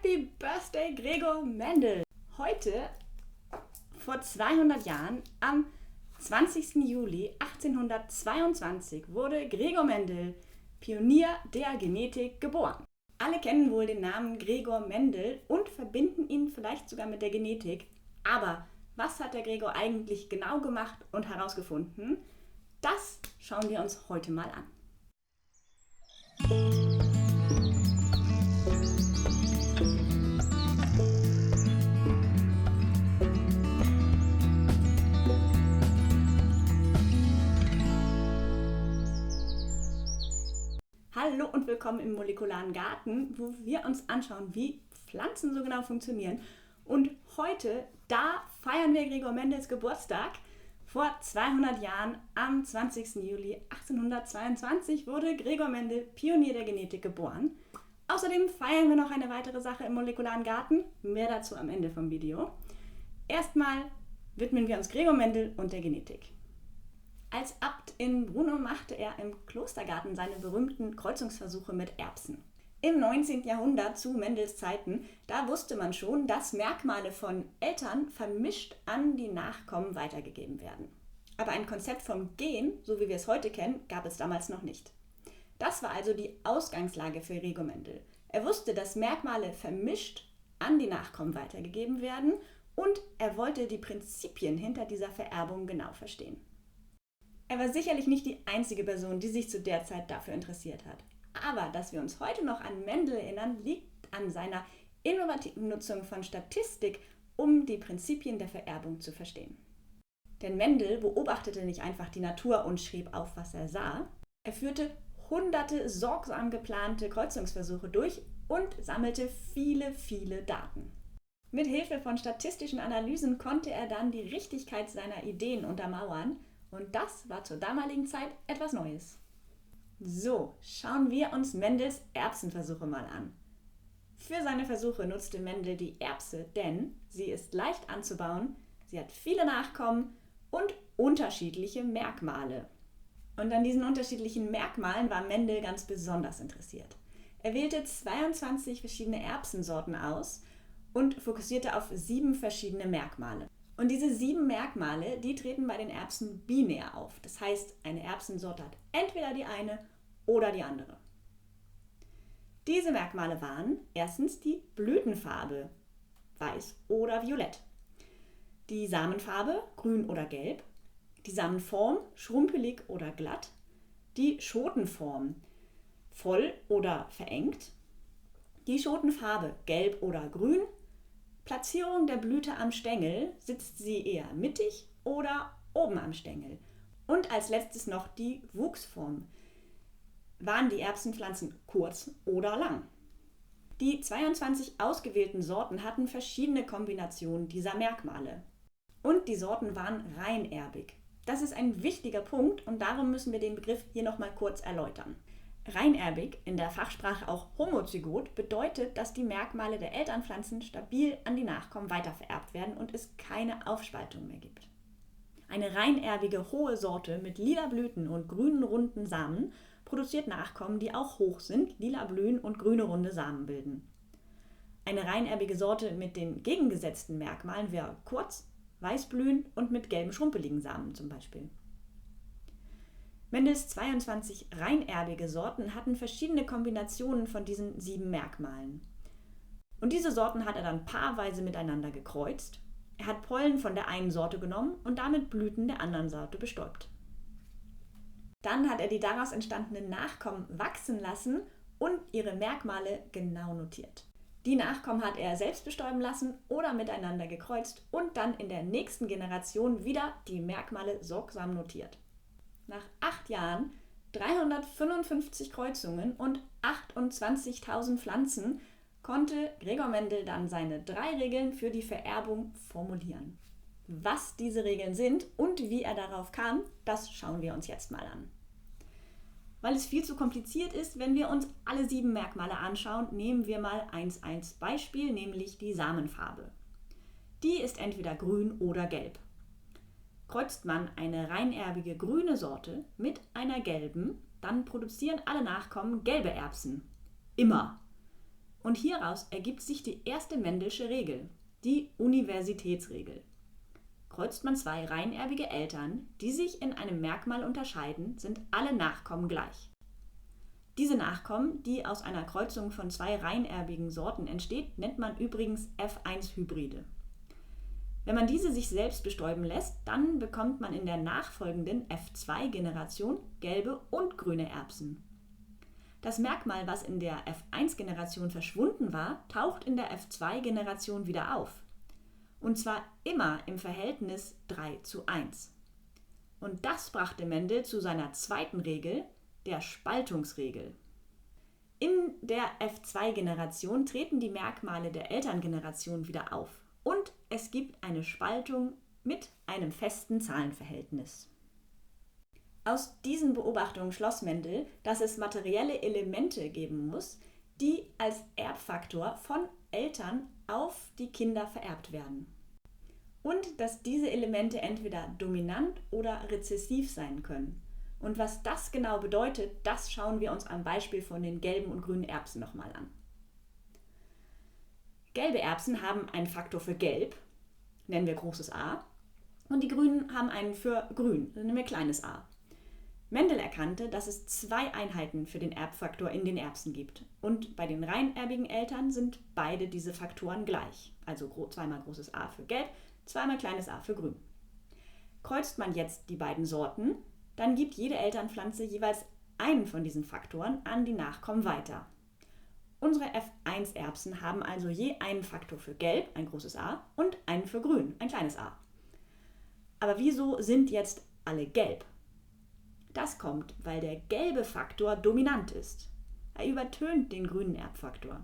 Happy Birthday, Gregor Mendel! Heute, vor 200 Jahren, am 20. Juli 1822, wurde Gregor Mendel, Pionier der Genetik, geboren. Alle kennen wohl den Namen Gregor Mendel und verbinden ihn vielleicht sogar mit der Genetik. Aber was hat der Gregor eigentlich genau gemacht und herausgefunden? Das schauen wir uns heute mal an. Hallo und willkommen im molekularen Garten, wo wir uns anschauen, wie Pflanzen so genau funktionieren. Und heute, da feiern wir Gregor Mendels Geburtstag. Vor 200 Jahren, am 20. Juli 1822, wurde Gregor Mendel, Pionier der Genetik, geboren. Außerdem feiern wir noch eine weitere Sache im molekularen Garten. Mehr dazu am Ende vom Video. Erstmal widmen wir uns Gregor Mendel und der Genetik. Als Abt in Brunn machte er im Klostergarten seine berühmten Kreuzungsversuche mit Erbsen. Im 19. Jahrhundert, zu Mendels Zeiten, da wusste man schon, dass Merkmale von Eltern vermischt an die Nachkommen weitergegeben werden. Aber ein Konzept vom Gen, so wie wir es heute kennen, gab es damals noch nicht. Das war also die Ausgangslage für Gregor Mendel. Er wusste, dass Merkmale vermischt an die Nachkommen weitergegeben werden und er wollte die Prinzipien hinter dieser Vererbung genau verstehen. Er war sicherlich nicht die einzige Person, die sich zu der Zeit dafür interessiert hat. Aber dass wir uns heute noch an Mendel erinnern, liegt an seiner innovativen Nutzung von Statistik, um die Prinzipien der Vererbung zu verstehen. Denn Mendel beobachtete nicht einfach die Natur und schrieb auf, was er sah. Er führte hunderte sorgsam geplante Kreuzungsversuche durch und sammelte viele Daten. Mit Hilfe von statistischen Analysen konnte er dann die Richtigkeit seiner Ideen untermauern. Und das war zur damaligen Zeit etwas Neues. So, schauen wir uns Mendels Erbsenversuche mal an. Für seine Versuche nutzte Mendel die Erbse, denn sie ist leicht anzubauen, sie hat viele Nachkommen und unterschiedliche Merkmale. Und an diesen unterschiedlichen Merkmalen war Mendel ganz besonders interessiert. Er wählte 22 verschiedene Erbsensorten aus und fokussierte auf 7 verschiedene Merkmale. Und diese 7 Merkmale, die treten bei den Erbsen binär auf. Das heißt, eine Erbsensorte hat entweder die eine oder die andere. Diese Merkmale waren erstens die Blütenfarbe, weiß oder violett, die Samenfarbe, grün oder gelb, die Samenform, schrumpelig oder glatt, die Schotenform, voll oder verengt, die Schotenfarbe, gelb oder grün, Platzierung der Blüte am Stängel, sitzt sie eher mittig oder oben am Stängel. Und als letztes noch die Wuchsform. Waren die Erbsenpflanzen kurz oder lang? Die 22 ausgewählten Sorten hatten verschiedene Kombinationen dieser Merkmale. Und die Sorten waren reinerbig. Das ist ein wichtiger Punkt und darum müssen wir den Begriff hier nochmal kurz erläutern. Reinerbig, in der Fachsprache auch homozygot, bedeutet, dass die Merkmale der Elternpflanzen stabil an die Nachkommen weitervererbt werden und es keine Aufspaltung mehr gibt. Eine reinerbige hohe Sorte mit lila Blüten und grünen runden Samen produziert Nachkommen, die auch hoch sind, lila blühen und grüne runde Samen bilden. Eine reinerbige Sorte mit den gegengesetzten Merkmalen wäre kurz, weiß blühen und mit gelben schrumpeligen Samen zum Beispiel. Mendels 22 reinerbige Sorten hatten verschiedene Kombinationen von diesen 7 Merkmalen. Und diese Sorten hat er dann paarweise miteinander gekreuzt. Er hat Pollen von der einen Sorte genommen und damit Blüten der anderen Sorte bestäubt. Dann hat er die daraus entstandenen Nachkommen wachsen lassen und ihre Merkmale genau notiert. Die Nachkommen hat er selbst bestäuben lassen oder miteinander gekreuzt und dann in der nächsten Generation wieder die Merkmale sorgsam notiert. Nach 8 Jahren, 355 Kreuzungen und 28.000 Pflanzen konnte Gregor Mendel dann seine 3 Regeln für die Vererbung formulieren. Was diese Regeln sind und wie er darauf kam, das schauen wir uns jetzt mal an. Weil es viel zu kompliziert ist, wenn wir uns alle 7 Merkmale anschauen, nehmen wir mal als Beispiel, nämlich die Samenfarbe. Die ist entweder grün oder gelb. Kreuzt man eine reinerbige grüne Sorte mit einer gelben, dann produzieren alle Nachkommen gelbe Erbsen. Immer. Und hieraus ergibt sich die erste Mendelsche Regel, die Universitätsregel. Kreuzt man zwei reinerbige Eltern, die sich in einem Merkmal unterscheiden, sind alle Nachkommen gleich. Diese Nachkommen, die aus einer Kreuzung von zwei reinerbigen Sorten entsteht, nennt man übrigens F1-Hybride. Wenn man diese sich selbst bestäuben lässt, dann bekommt man in der nachfolgenden F2-Generation gelbe und grüne Erbsen. Das Merkmal, was in der F1-Generation verschwunden war, taucht in der F2-Generation wieder auf. Und zwar immer im Verhältnis 3:1. Und das brachte Mendel zu seiner zweiten Regel, der Spaltungsregel. In der F2-Generation treten die Merkmale der Elterngeneration wieder auf und es gibt eine Spaltung mit einem festen Zahlenverhältnis. Aus diesen Beobachtungen schloss Mendel, dass es materielle Elemente geben muss, die als Erbfaktor von Eltern auf die Kinder vererbt werden. Und dass diese Elemente entweder dominant oder rezessiv sein können. Und was das genau bedeutet, das schauen wir uns am Beispiel von den gelben und grünen Erbsen nochmal an. Gelbe Erbsen haben einen Faktor für gelb, nennen wir großes A, und die grünen haben einen für grün, nennen wir kleines a. Mendel erkannte, dass es zwei Einheiten für den Erbfaktor in den Erbsen gibt. Und bei den reinerbigen Eltern sind beide diese Faktoren gleich. Also zweimal großes A für gelb, zweimal kleines a für grün. Kreuzt man jetzt die beiden Sorten, dann gibt jede Elternpflanze jeweils einen von diesen Faktoren an die Nachkommen weiter. Unsere F1-Erbsen haben also je einen Faktor für gelb, ein großes A, und einen für grün, ein kleines a. Aber wieso sind jetzt alle gelb? Das kommt, weil der gelbe Faktor dominant ist. Er übertönt den grünen Erbfaktor.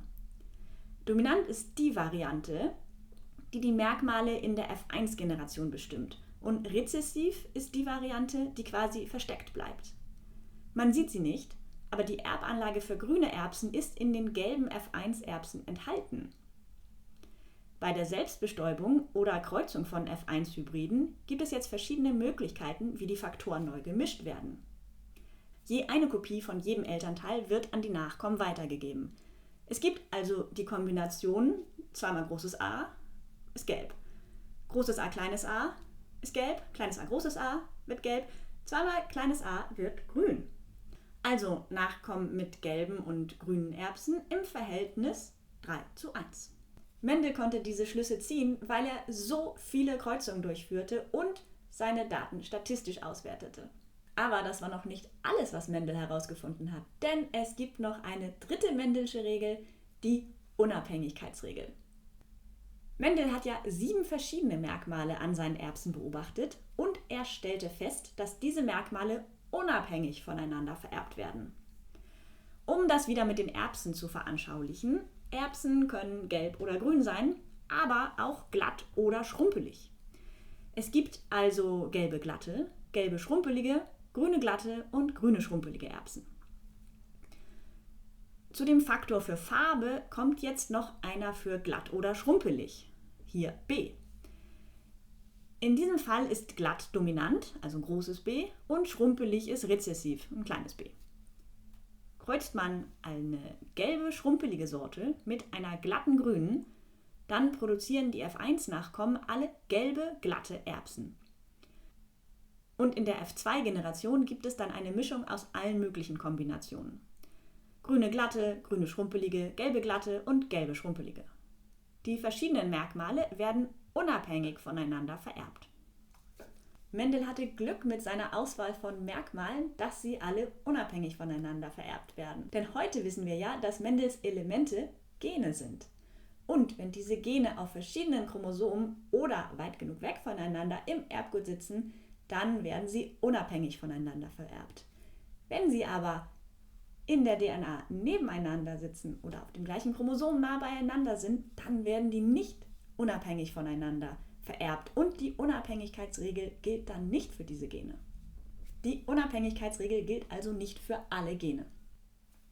Dominant ist die Variante, die die Merkmale in der F1-Generation bestimmt. Und rezessiv ist die Variante, die quasi versteckt bleibt. Man sieht sie nicht, aber die Erbanlage für grüne Erbsen ist in den gelben F1-Erbsen enthalten. Bei der Selbstbestäubung oder Kreuzung von F1-Hybriden gibt es jetzt verschiedene Möglichkeiten, wie die Faktoren neu gemischt werden. Je eine Kopie von jedem Elternteil wird an die Nachkommen weitergegeben. Es gibt also die Kombination zweimal großes A ist gelb, großes A, kleines a ist gelb, kleines a, großes A wird gelb, zweimal kleines a wird grün. Also Nachkommen mit gelben und grünen Erbsen im Verhältnis 3:1. Mendel konnte diese Schlüsse ziehen, weil er so viele Kreuzungen durchführte und seine Daten statistisch auswertete. Aber das war noch nicht alles, was Mendel herausgefunden hat, denn es gibt noch eine dritte Mendelsche Regel, die Unabhängigkeitsregel. Mendel hat ja 7 verschiedene Merkmale an seinen Erbsen beobachtet und er stellte fest, dass diese Merkmale unabhängig voneinander vererbt werden. Um das wieder mit den Erbsen zu veranschaulichen, Erbsen können gelb oder grün sein, aber auch glatt oder schrumpelig. Es gibt also gelbe glatte, gelbe schrumpelige, grüne glatte und grüne schrumpelige Erbsen. Zu dem Faktor für Farbe kommt jetzt noch einer für glatt oder schrumpelig, hier B. In diesem Fall ist glatt dominant, also ein großes B, und schrumpelig ist rezessiv, ein kleines b. Kreuzt man eine gelbe, schrumpelige Sorte mit einer glatten grünen, dann produzieren die F1-Nachkommen alle gelbe, glatte Erbsen. Und in der F2-Generation gibt es dann eine Mischung aus allen möglichen Kombinationen. Grüne glatte, grüne schrumpelige, gelbe glatte und gelbe schrumpelige. Die verschiedenen Merkmale werden unabhängig voneinander vererbt. Mendel hatte Glück mit seiner Auswahl von Merkmalen, dass sie alle unabhängig voneinander vererbt werden. Denn heute wissen wir ja, dass Mendels Elemente Gene sind. Und wenn diese Gene auf verschiedenen Chromosomen oder weit genug weg voneinander im Erbgut sitzen, dann werden sie unabhängig voneinander vererbt. Wenn sie aber in der DNA nebeneinander sitzen oder auf dem gleichen Chromosom nah beieinander sind, dann werden die nicht unabhängig voneinander vererbt. Und die Unabhängigkeitsregel gilt dann nicht für diese Gene. Die Unabhängigkeitsregel gilt also nicht für alle Gene.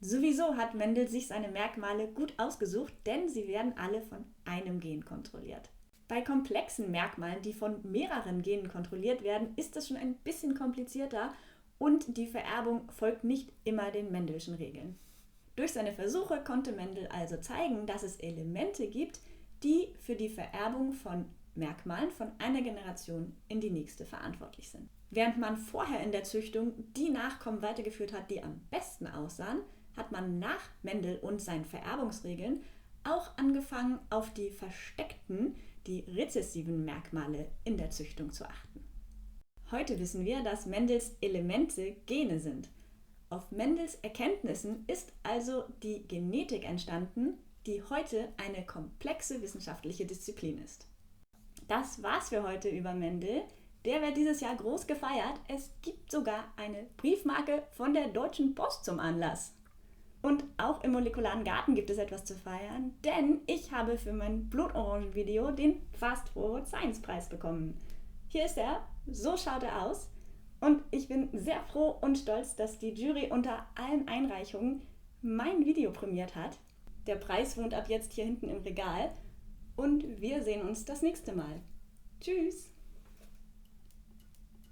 Sowieso hat Mendel sich seine Merkmale gut ausgesucht, denn sie werden alle von einem Gen kontrolliert. Bei komplexen Merkmalen, die von mehreren Genen kontrolliert werden, ist das schon ein bisschen komplizierter und die Vererbung folgt nicht immer den Mendelschen Regeln. Durch seine Versuche konnte Mendel also zeigen, dass es Elemente gibt, die für die Vererbung von Merkmalen von einer Generation in die nächste verantwortlich sind. Während man vorher in der Züchtung die Nachkommen weitergeführt hat, die am besten aussahen, hat man nach Mendel und seinen Vererbungsregeln auch angefangen, auf die versteckten, die rezessiven Merkmale in der Züchtung zu achten. Heute wissen wir, dass Mendels Elemente Gene sind. Auf Mendels Erkenntnissen ist also die Genetik entstanden, die heute eine komplexe wissenschaftliche Disziplin ist. Das war's für heute über Mendel. Der wird dieses Jahr groß gefeiert. Es gibt sogar eine Briefmarke von der Deutschen Post zum Anlass. Und auch im molekularen Garten gibt es etwas zu feiern, denn ich habe für mein Blutorangen-Video den Fast Forward Science Preis bekommen. Hier ist er, so schaut er aus. Und ich bin sehr froh und stolz, dass die Jury unter allen Einreichungen mein Video prämiert hat. Der Preis wohnt ab jetzt hier hinten im Regal und wir sehen uns das nächste Mal. Tschüss!